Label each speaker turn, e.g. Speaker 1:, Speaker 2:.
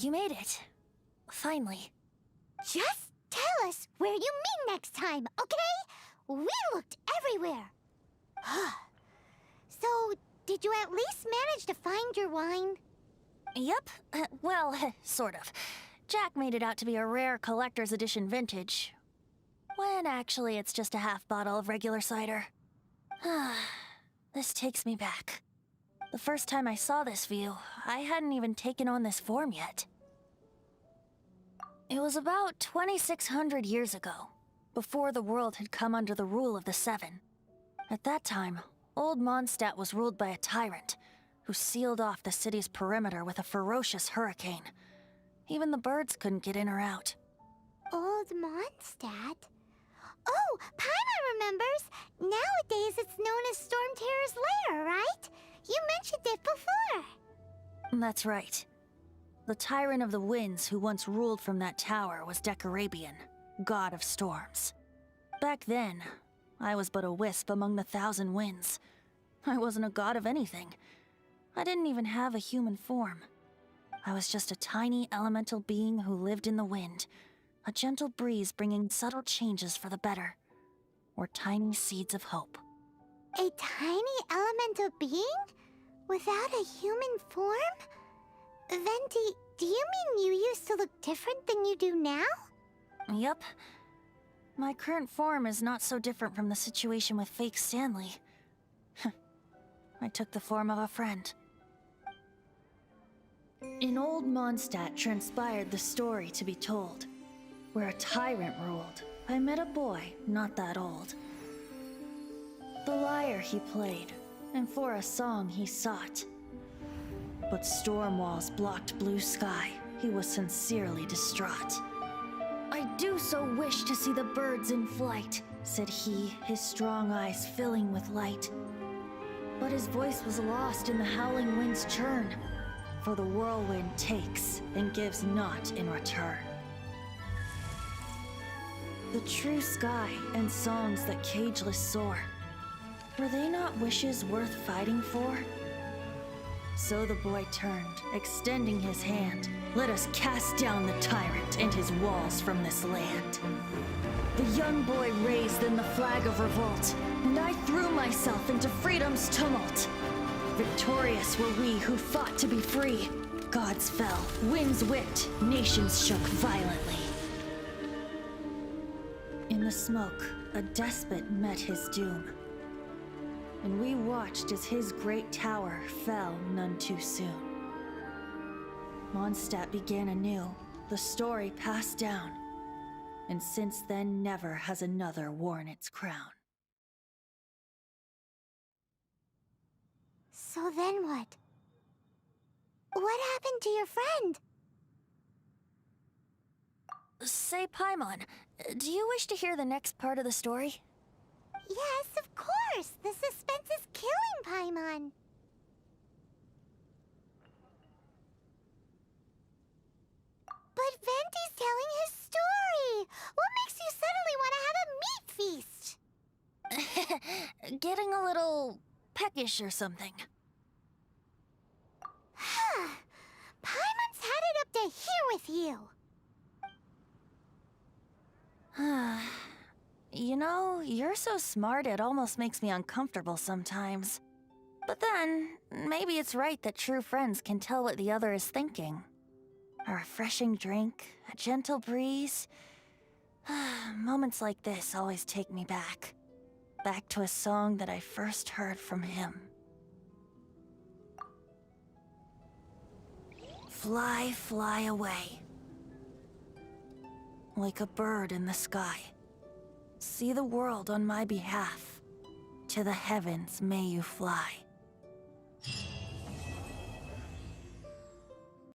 Speaker 1: You made it. Finally.
Speaker 2: Just tell us where you meet next time, okay? We looked everywhere. So, did you at least manage to find your wine?
Speaker 1: Yep. Well, sort of. Jack made it out to be a rare collector's edition vintage, when actually it's just a half bottle of regular cider. This takes me back. The first time I saw this view, I hadn't even taken on this form yet. It was about 2,600 years ago, before the world had come under the rule of the Seven. At that time, old Mondstadt was ruled by a tyrant, who sealed off the city's perimeter with a ferocious hurricane. Even the birds couldn't get in or out.
Speaker 2: Old Mondstadt? Oh, Paimon remembers! Nowadays it's known as Storm Terror's lair, right? You mentioned it before.
Speaker 1: That's right. The tyrant of the winds who once ruled from that tower was Decarabian, god of storms. Back then, I was but a wisp among the thousand winds. I wasn't a god of anything. I didn't even have a human form. I was just a tiny elemental being who lived in the wind, a gentle breeze bringing subtle changes for the better, or tiny seeds of hope.
Speaker 2: A tiny elemental being? Without a human form? Venti, do you mean you used to look different than you do now?
Speaker 1: Yup. My current form is not so different from the situation with fake Stanley. I took the form of a friend. In old Mondstadt transpired the story to be told. Where a tyrant ruled, I met a boy not that old. The lyre he played, and for a song he sought. But storm walls blocked blue sky, he was sincerely distraught. I do so wish to see the birds in flight, said he, his strong eyes filling with light. But his voice was lost in the howling wind's churn, for the whirlwind takes and gives not in return. The true sky and songs that cageless soar, were they not wishes worth fighting for? So the boy turned, extending his hand. Let us cast down the tyrant and his walls from this land. The young boy raised then the flag of revolt, and I threw myself into freedom's tumult. Victorious were we who fought to be free. Gods fell, winds whipped, nations shook violently. In the smoke, a despot met his doom. And we watched as his great tower fell none too soon. Mondstadt began anew, the story passed down, and since then never has another worn its crown.
Speaker 2: So then what? What happened to your friend?
Speaker 1: Say, Paimon, do you wish to hear the next part of the story?
Speaker 2: Yes, of course! The suspense is killing Paimon! But Venti's telling his story! What makes you suddenly want to have a meat feast?
Speaker 1: Getting a little peckish or something.
Speaker 2: Paimon's had it up to here with you!
Speaker 1: You know, you're so smart it almost makes me uncomfortable sometimes. But then, maybe it's right that true friends can tell what the other is thinking. A refreshing drink, a gentle breeze. Moments like this always take me back. Back to a song that I first heard from him. Fly, fly away. Like a bird in the sky. See the world on my behalf. To the heavens may you fly.